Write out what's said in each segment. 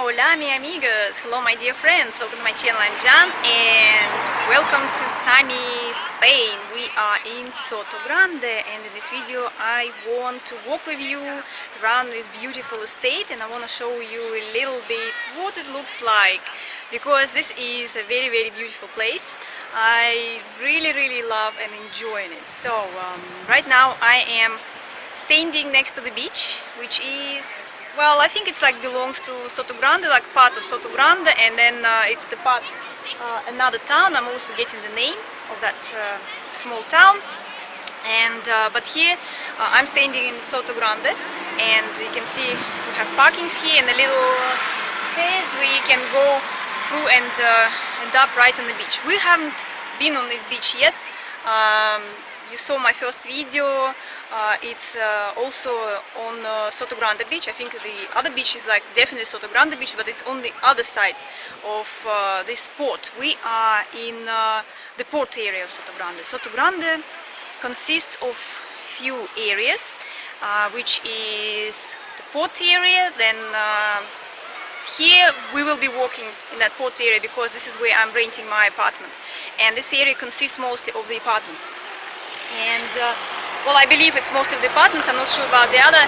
Hola mi amigos, hello my dear friends, welcome to my channel. I'm Jan and welcome to sunny Spain. We are in Sotogrande and in this video I want to walk with you around this beautiful estate and I want to show you a little bit what it looks like, because this is a very beautiful place. I really love and enjoying it. So right now I am standing next to the beach, which is, well, I think it's like belongs to Sotogrande, like part of Sotogrande, and then it's the part another town. I'm always forgetting the name of that small town. And but here I'm standing in Sotogrande, and you can see we have parkings here and a little stairs where you can go through and end up right on the beach. We haven't been on this beach yet. You saw my first video. It's also on Sotogrande beach. I think the other beach is like definitely Sotogrande beach, but it's on the other side of this port. We are in the port area of Sotogrande. Sotogrande consists of few areas, which is the port area. Then here we will be walking in that port area because this is where I'm renting my apartment, and this area consists mostly of the apartments. And well, I believe it's most of the apartments. I'm not sure about the other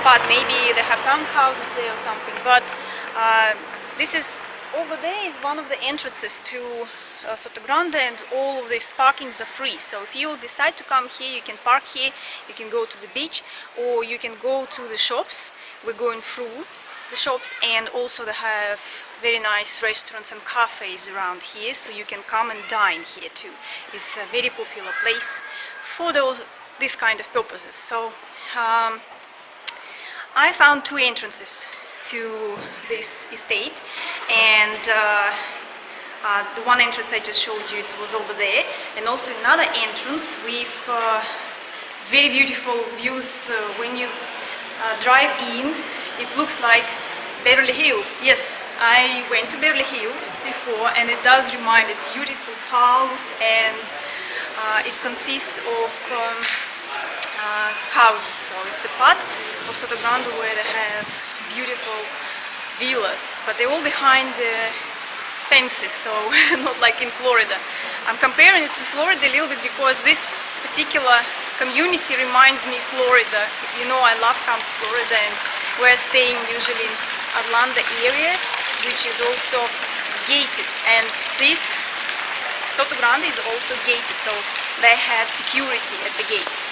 part. Maybe they have townhouses there or something. But this is over there is one of the entrances to Sotogrande, and all of these parkings are free. So if you decide to come here, you can park here. You can go to the beach, or you can go to the shops. We're going through the shops, and also they have very nice restaurants and cafes around here, so you can come and dine here too. It's a very popular place for this kind of purposes. So I found two entrances to this estate, and the one entrance I just showed you, it was over there, and also another entrance with very beautiful views. When you drive in, it looks like Beverly Hills. Yes, I went to Beverly Hills before, and it does remind it beautiful palms, and it consists of houses. So it's the part of Sotogrande where they have beautiful villas, but they're all behind the fences, so not like in Florida. I'm comparing it to Florida a little bit because this particular community reminds me of Florida. You know, I love coming to Florida, and we're staying usually in Atlanta area, which is also gated, and this Sotogrande is also gated, so they have security at the gates.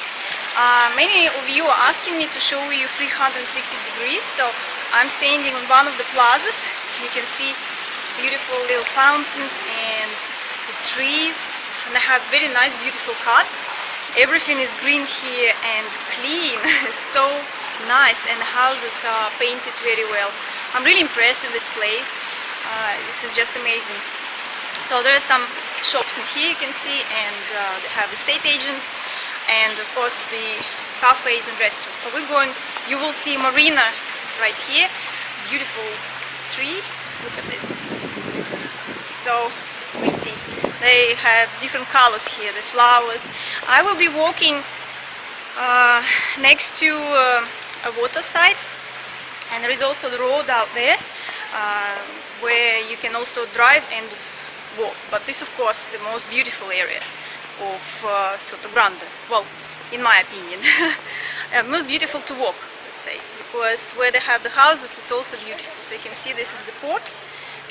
Many of you are asking me to show you 360 degrees, so I'm standing on one of the plazas. You can see it's beautiful little fountains and the trees, and they have very nice beautiful carts. Everything is green here and clean. So nice, and the houses are painted very well. I'm really impressed with this place. This is just amazing. So there are some shops in here you can see, and they have estate agents, and of course the cafes and restaurants. So we're going, you will see marina right here. Beautiful tree, look at this. So pretty. They have different colors here, the flowers. I will be walking next to a water side, and there is also the road out there where you can also drive and walk. But this, of course, the most beautiful area of Sotogrande, well, in my opinion. Most beautiful to walk, let's say, because where they have the houses, it's also beautiful. So you can see this is the port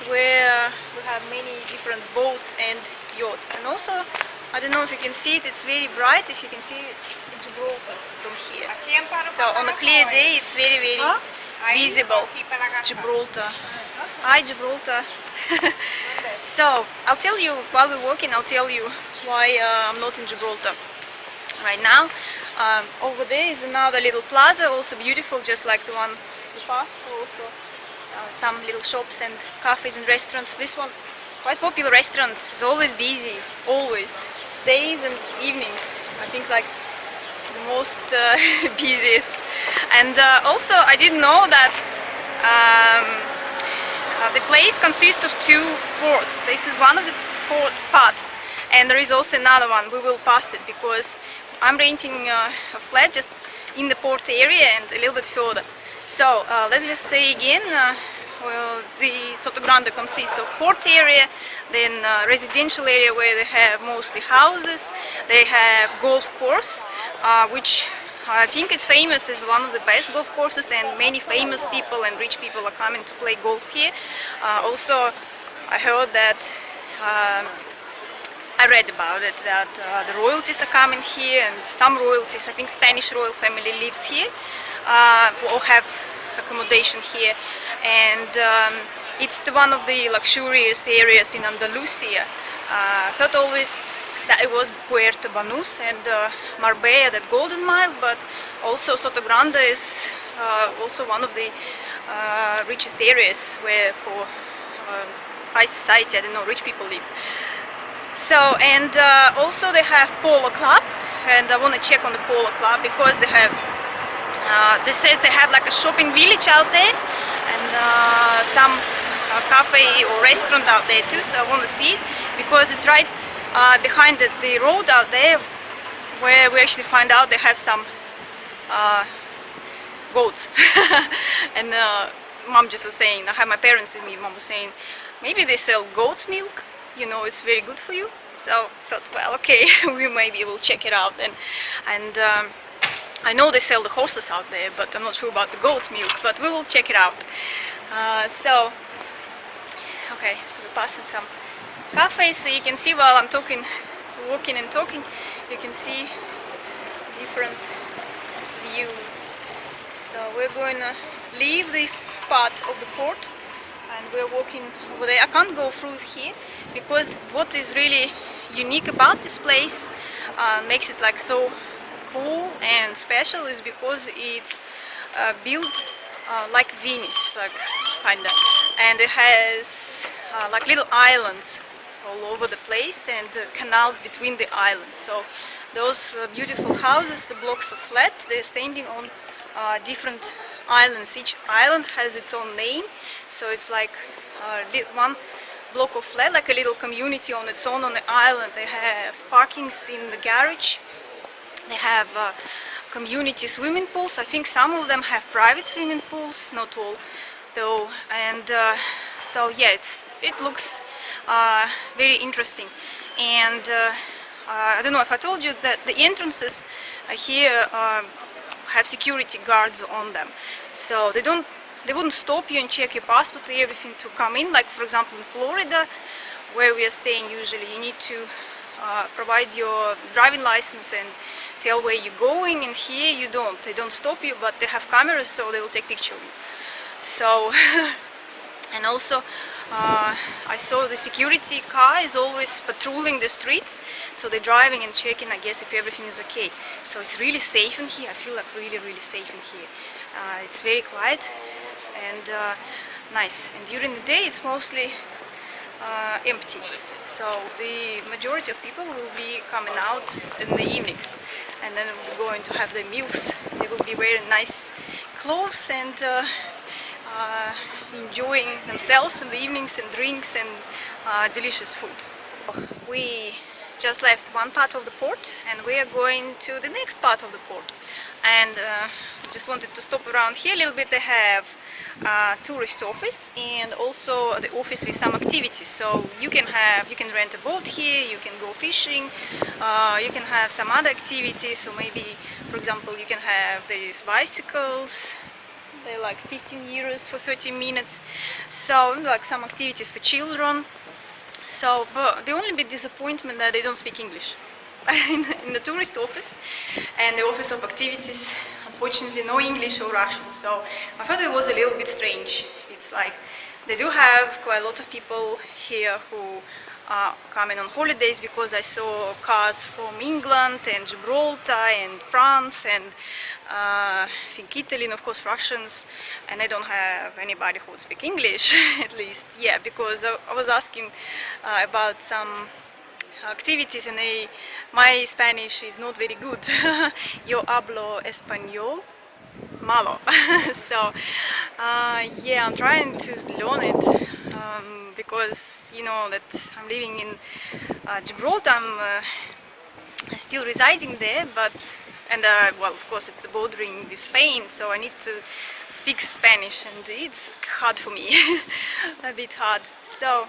where we have many different boats and yachts. And also, I don't know if you can see it, it's very bright. If you can see it, Gibraltar from here. So on a clear day, it's very visible. Gibraltar. Hi, Gibraltar. So I'll tell you, while we're walking, I'll tell you why I'm not in Gibraltar right now. Over there is another little plaza, also beautiful, just like the one we passed. Also some little shops and cafes and restaurants. This one, quite popular restaurant, is always busy, always, days and evenings. I think like the most busiest. And also I didn't know that the place consists of two ports. This is one of the port part, and there is also another one. We will pass it because I'm renting a flat just in the port area and a little bit further. So let's just say again, well, the Sotogrande consists of port area, then residential area where they have mostly houses. They have golf course, which I think it's famous as one of the best golf courses, and many famous people and rich people are coming to play golf here. Also, I heard that I read about it, that the royalties are coming here, and some royalties, I think Spanish royal family lives here, or have accommodation here, and it's one of the luxurious areas in Andalucia. I thought always that it was Puerto Banús and Marbella, that Golden Mile, but also Sotogrande is also one of the richest areas where for high society, I don't know, rich people live. So, and also they have Polo Club, and I want to check on the Polo Club because they have, they says they have like a shopping village out there, and some cafe or restaurant out there too, so I want to see it because it's right behind the road out there where we actually find out they have some goats. And mom just was saying, I have my parents with me, mom was saying maybe they sell goat milk, you know, it's very good for you. So I thought, well, okay, we maybe will check it out. And I know they sell the horses out there, but I'm not sure about the goat milk, but we will check it out. So okay, so we're passing some cafes, so you can see while I'm talking, walking and talking, you can see different views. So we're going to leave this part of the port and we're walking over there. I can't go through here because what is really unique about this place, makes it like so cool and special, is because it's built like Venice, like kinda, and it has like little islands all over the place and canals between the islands. So those beautiful houses, the blocks of flats, they're standing on different islands. Each island has its own name, so it's like one block of flat, like a little community on its own on the island. They have parkings in the garage, they have community swimming pools. I think some of them have private swimming pools, not all though, and so yeah, it looks very interesting. And I don't know if I told you that the entrances here have security guards on them, so they wouldn't stop you and check your passport or everything to come in. Like for example in Florida, where we are staying, usually you need to provide your driving license and tell where you're going, and here you don't. They don't stop you, but they have cameras, so they will take picture of you. So and also I saw the security car is always patrolling the streets, so they're driving and checking, I guess, if everything is okay. So it's really safe in here. I feel like really safe in here. It's very quiet and nice, and during the day it's mostly empty, so the majority of people will be coming out in the evenings, and then we're going to have their meals. They will be wearing nice clothes and enjoying themselves in the evenings, and drinks and delicious food. We just left one part of the port and we are going to the next part of the port, and just wanted to stop around here a little bit. They have tourist office and also the office with some activities, so you can rent a boat here, you can go fishing, you can have some other activities. So maybe, for example, you can have these bicycles. They're like 15 euros for 30 minutes, so like some activities for children. So, but the only bit disappointment that they don't speak English in the tourist office and the office of activities. Unfortunately, no English or Russian. So I thought it was a little bit strange. It's like they do have quite a lot of people here who are coming on holidays, because I saw cars from England and Gibraltar and France and I think Italy, and of course Russians, and I don't have anybody who would speak English at least. Yeah, because I was asking about some activities, and my Spanish is not very good. Yo hablo español malo. So yeah, I'm trying to learn it, because you know that I'm living in Gibraltar. I'm still residing there, but and well, of course it's the bordering with Spain, so I need to speak Spanish, and it's hard for me, a bit hard. So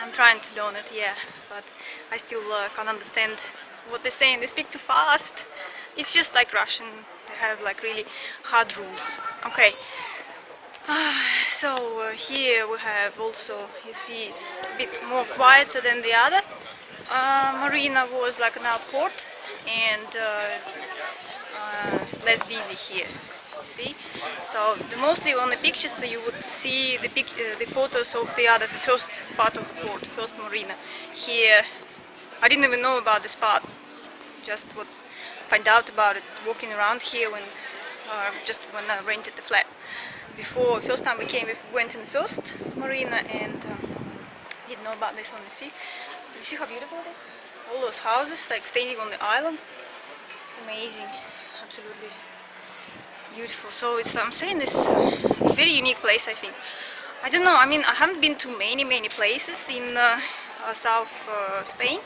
I'm trying to learn it, yeah, but I still can't understand what they're saying. They speak too fast. It's just like Russian. They have like really hard rules. Okay. So here we have also, you see, it's a bit more quieter than the other. Marina was like an port, and less busy here. You see, so mostly on the pictures you would see the photos of the first part of the port, first marina. Here, I didn't even know about this part. Just would find out about it walking around here when just when I rented the flat. Before, first time we came, we went in the first marina and didn't know about this one. You see, how beautiful it is? All those houses like standing on the island. Amazing, absolutely beautiful. So I'm saying this a very unique place, I think. I don't know, I mean, I haven't been to many places in South Spain.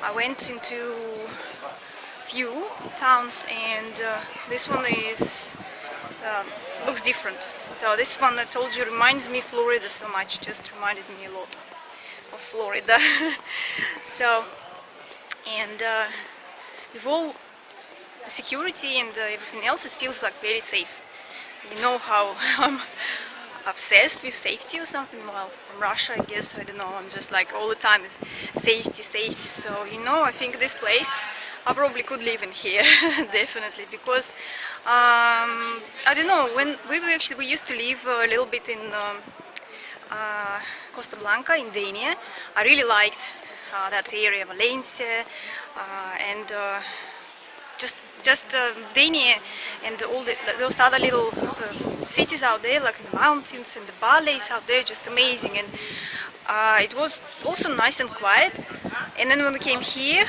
I went into few towns, and this one is looks different. So this one I told you reminds me of Florida so much, just reminded me a lot of Florida. So, and with all the security and everything else, it feels like very safe. You know how I'm obsessed with safety or something. Well, from Russia, I guess, I don't know, I'm just like all the time is safety. So, you know, I think this place, I probably could live in here, definitely, because I don't know, when we used to live a little bit in Costa Blanca in Dania. I really liked that area, Valencia, and just Dania and all those other little cities out there, like the mountains and the valleys out there, just amazing. And it was also nice and quiet. And then when we came here,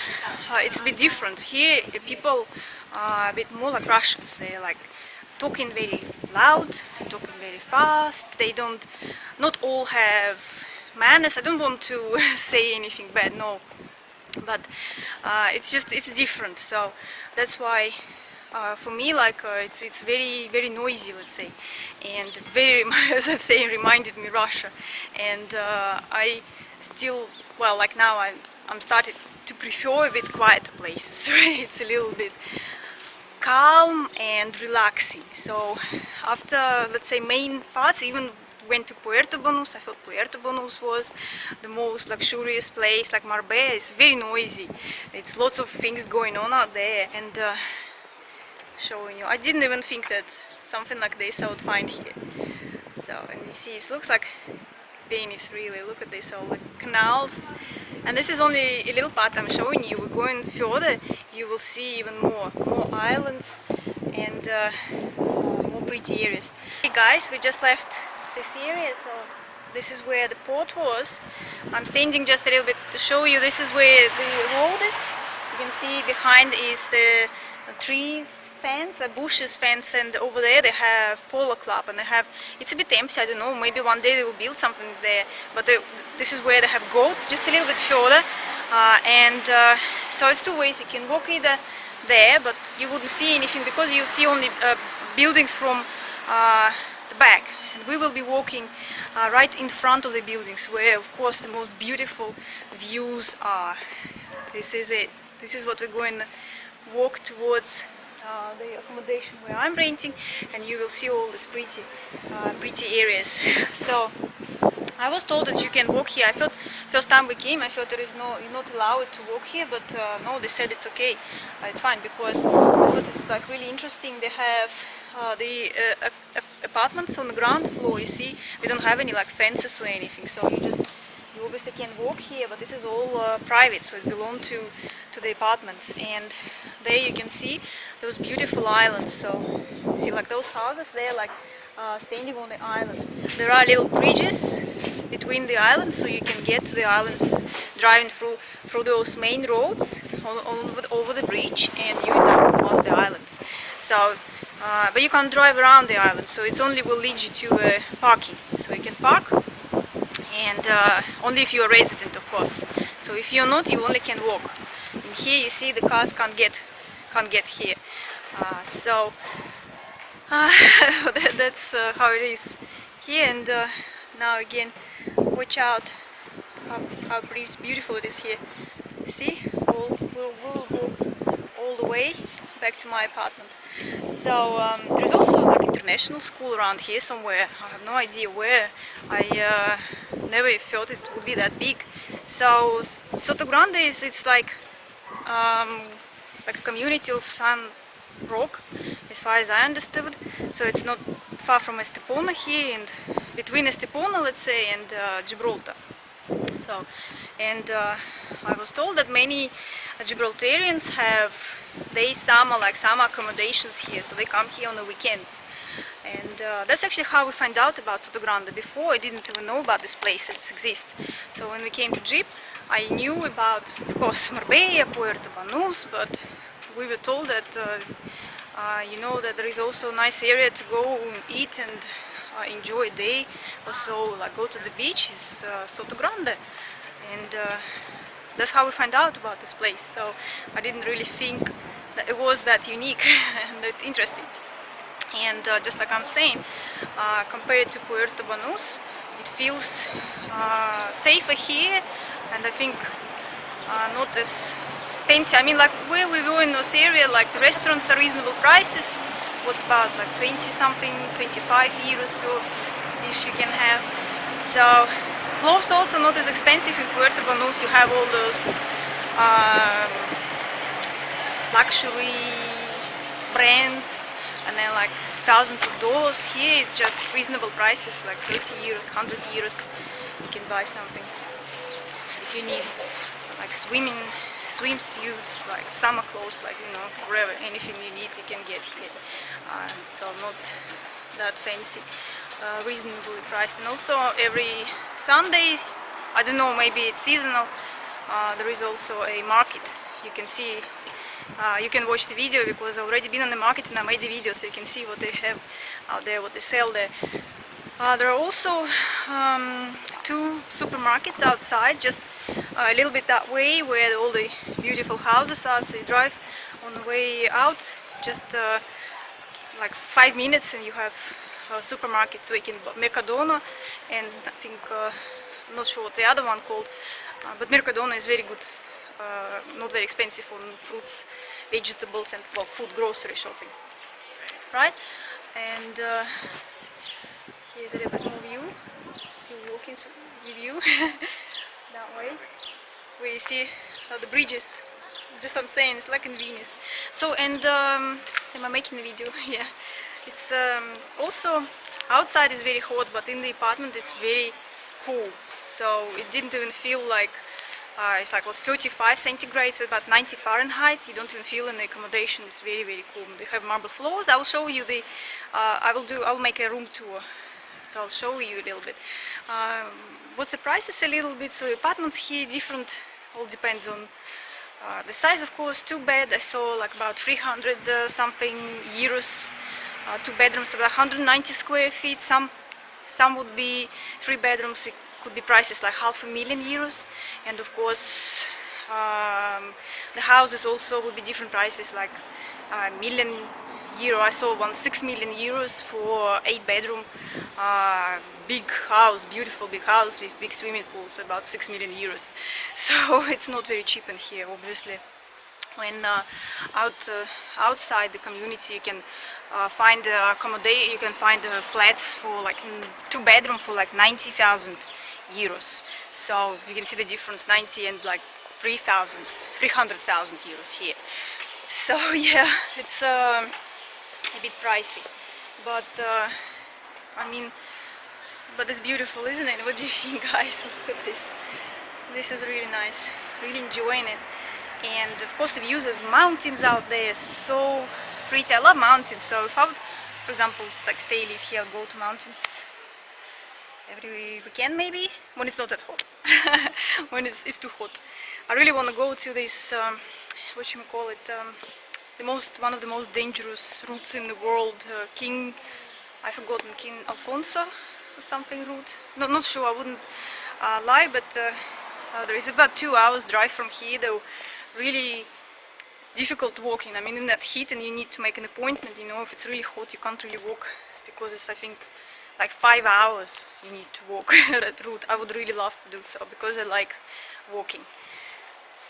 it's a bit different. Here people are a bit more like Russians. They're like talking very loud, talking very fast. They not all have manners. I don't want to say anything bad, no. But it's different. So that's why for me, like it's very noisy, let's say, and very, as I'm saying, reminded me Russia. And I still, well, like now I'm starting to prefer a bit quieter places. It's a little bit calm and relaxing. So after, let's say, main parts, even went to Puerto Banús. I thought Puerto Banús was the most luxurious place. Like Marbella is very noisy. It's lots of things going on out there, and showing you, I didn't even think that something like this I would find here. So, and you see, it looks like Venice, really. Look at this, all the canals. And this is only a little part I'm showing you. We're going further, you will see even more islands and more pretty areas. Hey guys, we just left this area, so this is where the port was. I'm standing just a little bit to show you. This is where the road is. You can see behind is the trees fence, a bushes fence, and over there they have polo club, and it's a bit empty. I don't know, maybe one day they will build something there, but this is where they have goats just a little bit further, and so it's two ways. You can walk either there, but you wouldn't see anything because you'd see only buildings from the back. And we will be walking right in front of the buildings, where of course the most beautiful views are. This is it. This is what we're going to walk towards the accommodation where I'm renting, and you will see all these pretty areas. So I was told that you can walk here. I thought first time we came, I thought you're not allowed to walk here, but no, they said it's okay, it's fine, because I thought it's like really interesting. They have the apartments on the ground floor. You see, we don't have any like fences or anything, so you obviously can walk here, but this is all private, so it belongs to the apartments. And there you can see those beautiful islands. So see, like those houses, they're like standing on the island. There are little bridges between the islands, so you can get to the islands driving through those main roads over the bridge, and you end up on the islands. So but you can't drive around the island, so it only will lead you to parking. So you can park, and only if you're a resident, of course. So if you're not, you only can walk. And here you see the cars can't get here. So that's how it is here. And now again, watch out how beautiful it is here. See, we'll go all the way back to my apartment. So there's also like international school around here somewhere. I have no idea where. I never thought it would be that big. So Sotogrande it's like a community of sand rock, as far as I understood. So it's not far from Estepona here, and between Estepona, let's say, and Gibraltar. So, and I was told that many Gibraltarians have summer accommodations here, so they come here on the weekends. And that's actually how we find out about Sotogrande. Before I didn't even know about this place, it exists. So when we came to Jeep, I knew about, of course, Marbella, Puerto Banús, but we were told that you know that there is also a nice area to go and eat and enjoy a day or so, like go to the beach, is Sotogrande. And that's how we find out about this place. So I didn't really think that it was that unique and that interesting. And just like I'm saying, compared to Puerto Banús, it feels safer here, and I think not as fancy. I mean, like where we were in this area, like the restaurants are reasonable prices. What about like 20 something, 25 euros per dish you can have. So clothes also not as expensive in Puerto Banús. You have all those luxury brands, and then like thousands of dollars. Here it's just reasonable prices, like 30 euros, 100 euros. You can buy something. If you need like swimsuits, like summer clothes, like you know, whatever, anything you need you can get here. So not that fancy, reasonably priced. And also every Sunday, I don't know, maybe it's seasonal, there is also a market. You can see, you can watch the video because I've already been on the market and I made the video, so you can see what they have out there, what they sell there. There are also two supermarkets outside, just a little bit that way, where all the beautiful houses are. So you drive on the way out, just like 5 minutes, and you have supermarkets. So you can Mercadona, and I think I'm not sure what the other one called, but Mercadona is very good, not very expensive on fruits, vegetables, and well, food, grocery shopping, right? And here's a little bit more view. Still walking, so view that way, where you see the bridges. Just I'm saying, it's like in Venice. So, and am I making the video? Yeah. It's also outside is very hot, but in the apartment it's very cool. So it didn't even feel like it's like what 35 centigrade, so about 90 Fahrenheit. You don't even feel in the accommodation. It's very cool. They have marble floors. I will show you the. I'll make a room tour. So I'll show you a little bit. What's the prices a little bit? So apartments here different. All depends on the size, of course. 2 bed. I saw like about 300 something euros. 2 bedrooms, about 190 square feet. Some would be 3 bedrooms. It could be prices like €500,000, and of course the houses also would be different prices, like €1,000,000. I saw one €6 million for 8 bedroom, big house, beautiful big house with big swimming pool, so about €6 million. So it's not very cheap in here, obviously. When outside the community, you can find accommodation. You can find flats for like 2 bedroom for like €90,000. So you can see the difference, 90 and like 300,000 euros here. So yeah, it's a bit pricey, but I mean, but it's beautiful, isn't it? What do you think, guys? Look at this. This is really nice. Really enjoying it. And of course the views of mountains out there, so pretty. I love mountains. So if I would, for example, like live here, I'll go to mountains every weekend maybe, when it's not that hot. When it's too hot. I really want to go to this, what you call it, one of the most dangerous routes in the world, I've forgotten, King Alfonso or something route. Not sure, I wouldn't lie, but there is about 2 hours drive from here, though. Really difficult walking. I mean, in that heat, and you need to make an appointment. You know, if it's really hot, you can't really walk because it's, I think, like 5 hours you need to walk that route. I would really love to do so because I like walking.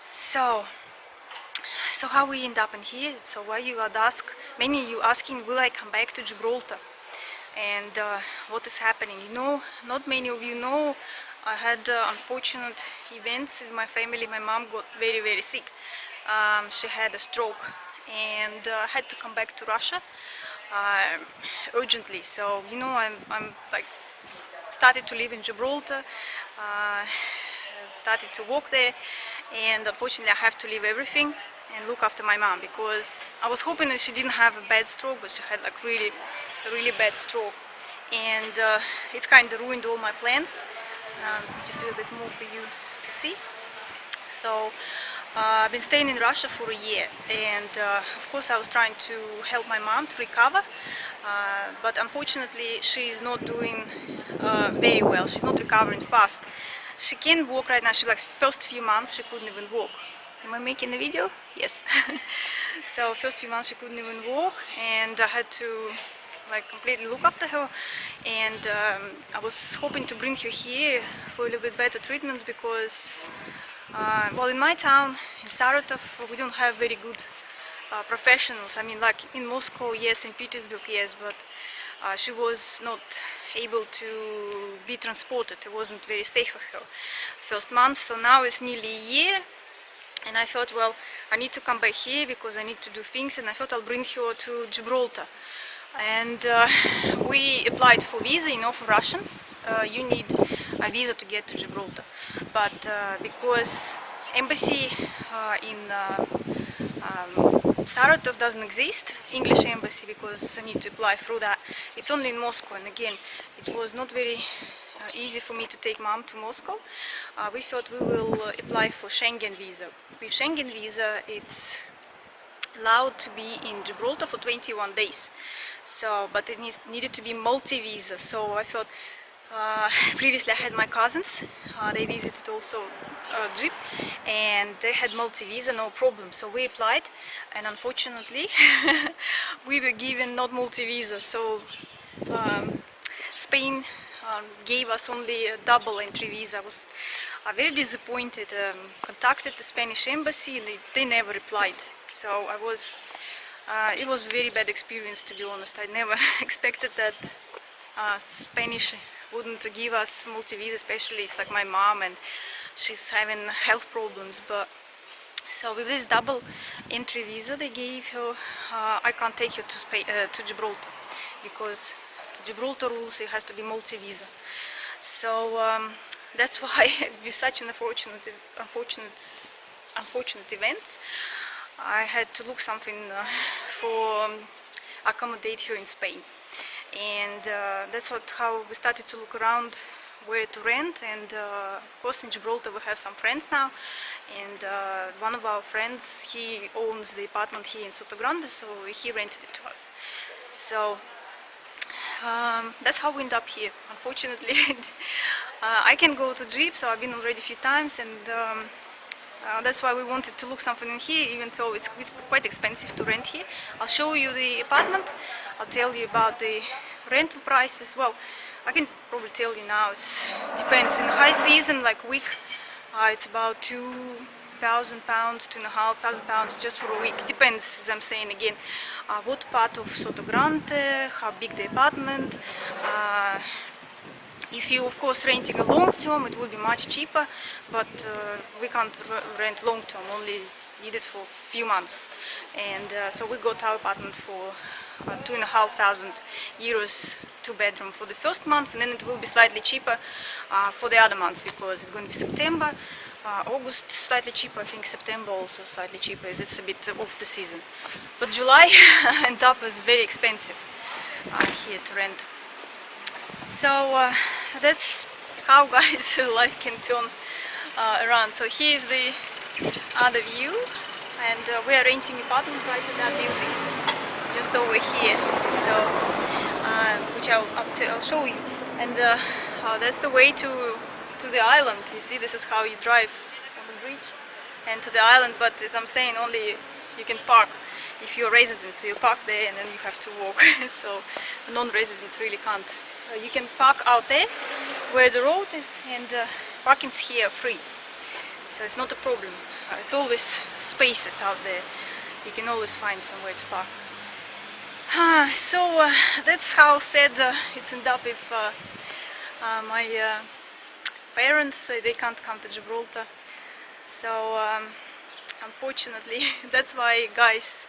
So how we end up in here? So why you would ask? Many of you asking, will I come back to Gibraltar? And what is happening? You know, not many of you know. I had unfortunate events in my family. My mom got very sick. She had a stroke, and had to come back to Russia urgently. So you know, I'm like started to live in Gibraltar, started to work there, and unfortunately I have to leave everything and look after my mom, because I was hoping that she didn't have a bad stroke, but she had like a really bad stroke, and it's kind of ruined all my plans. Just a little bit more for you to see. So I've been staying in Russia for a year, and of course I was trying to help my mom to recover, but unfortunately she is not doing very well. She's not recovering fast. She can walk right now. She like first few months she couldn't even walk. Am I making a video? Yes. So first few months she couldn't even walk, and I had to like completely look after her, and I was hoping to bring her here for a little bit better treatment, because well, in my town, in Saratov, we don't have very good professionals. I mean, like in Moscow, yes, in Petersburg, yes, but she was not able to be transported. It wasn't very safe for her first month. So now it's nearly a year, and I thought, well, I need to come back here because I need to do things, and I thought I'll bring her to Gibraltar. And we applied for visa. You know, for Russians you need a visa to get to Gibraltar, but because embassy in Saratov doesn't exist, English embassy, because I need to apply through that. It's only in Moscow, and again, it was not very easy for me to take mom to Moscow. We thought we will apply for Schengen visa. With Schengen visa, it's allowed to be in Gibraltar for 21 days. So, but it needed to be multi-visa. So I thought, previously I had my cousins, they visited also Jeep, and they had multi-visa, no problem. So we applied, and unfortunately we were given not multi-visa. So Spain gave us only a double entry visa. I was very disappointed. Contacted the Spanish embassy, and they never replied. So it was a very bad experience, to be honest. I never expected that Spanish wouldn't give us multi-visa, especially it's like my mom, and she's having health problems. But so with this double entry visa they gave her, I can't take her to Gibraltar, because Gibraltar rules it has to be multi-visa. So that's why with such an unfortunate events, I had to look something for accommodate her in Spain, and that's how we started to look around where to rent. And of course in Gibraltar we have some friends now, and one of our friends, he owns the apartment here in Sotogrande, so he rented it to us. So that's how we end up here. Unfortunately I can go to Jeep, so I've been already a few times, and that's why we wanted to look something in here, even though it's quite expensive to rent here. I'll show you the apartment, I'll tell you about the rental prices. Well, I can probably tell you now, it depends. In the high season, like week, it's about £2,000, £2,500 just for a week. It depends, as I'm saying again, what part of Sotogrande, how big the apartment. If you, of course, renting a long term, it will be much cheaper, but we can't rent long term, only need it for a few months. And so we got our apartment for €2,500, 2-bedroom for the first month, and then it will be slightly cheaper for the other months, because it's going to be September, August slightly cheaper, I think September also slightly cheaper, as it's a bit off the season. But July and up is very expensive here to rent. So that's how, guys, life can turn around. So here is the other view, and we are renting an apartment right in that building, just over here. So which I'll show you. And that's the way to the island. You see, this is how you drive on the bridge and to the island. But as I'm saying, only you can park. If you're a resident, so you park there and then you have to walk. So non-residents really can't. You can park out there where the road is, and parking's here free. So it's not a problem. It's always spaces out there. You can always find somewhere to park. So that's how sad it's ended up if my parents they can't come to Gibraltar. So unfortunately, that's why, guys,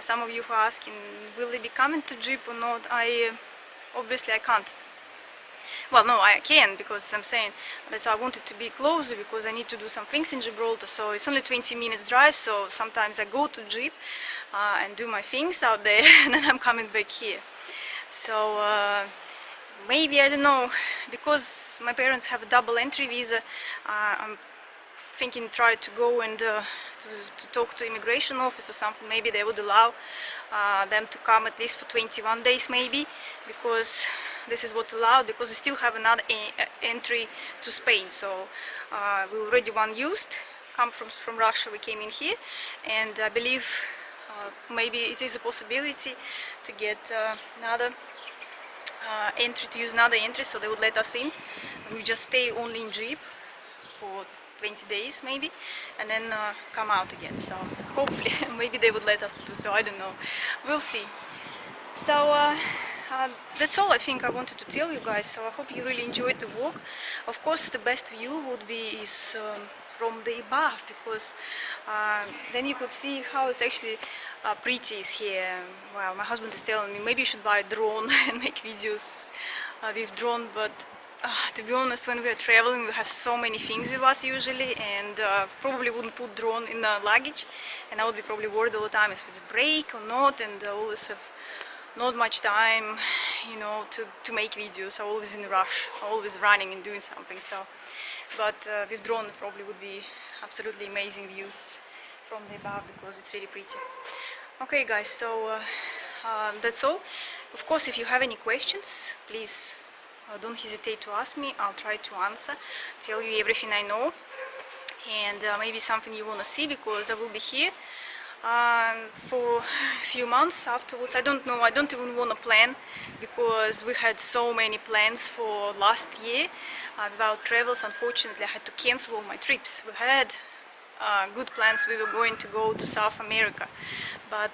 some of you who are asking, will they be coming to Jeep or not? Obviously I can't. Well, no, I can, because I'm saying that's why I wanted to be closer, because I need to do some things in Gibraltar. So it's only 20 minutes drive, so sometimes I go to Jeep and do my things out there and then I'm coming back here. So maybe, I don't know, because my parents have a double entry visa, I'm thinking try to go and to talk to immigration office or something. Maybe they would allow them to come at least for 21 days maybe, because this is what allowed, because we still have another entry to Spain. So we already one used, come from Russia, we came in here, and I believe maybe it is a possibility to get another entry, to use another entry, so they would let us in. We just stay only in Jeep for 20 days maybe, and then come out again. So hopefully maybe they would let us do so, I don't know, we'll see. So that's all I think I wanted to tell you guys. So I hope you really enjoyed the walk. Of course, the best view would be from the above, because then you could see how it's actually pretty is here. Well, my husband is telling me maybe you should buy a drone and make videos with drone, but to be honest, when we are traveling, we have so many things with us usually, and probably wouldn't put drone in the luggage, and I would be probably worried all the time if it's break or not, and I always have not much time, you know, to make videos. I'm always in a rush, always running and doing something. So, but with drone it probably would be absolutely amazing views from the above, because it's very pretty. Okay, guys, so that's all. Of course, if you have any questions, please don't hesitate to ask me. I'll try to answer, tell you everything I know, and maybe something you want to see, because I will be here for a few months afterwards. I don't know, I don't even want to plan, because we had so many plans for last year about travels. Unfortunately, I had to cancel all my trips. We had good plans. We were going to go to South America, but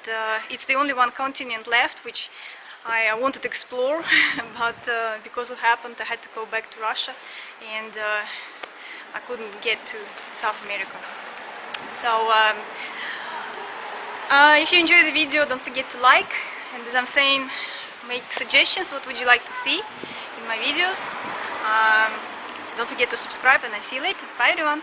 it's the only one continent left which I wanted to explore, but because what happened, I had to go back to Russia, and I couldn't get to South America. So if you enjoyed the video, don't forget to like, and as I'm saying, make suggestions. What would you like to see in my videos? Don't forget to subscribe, and I see you later. Bye everyone!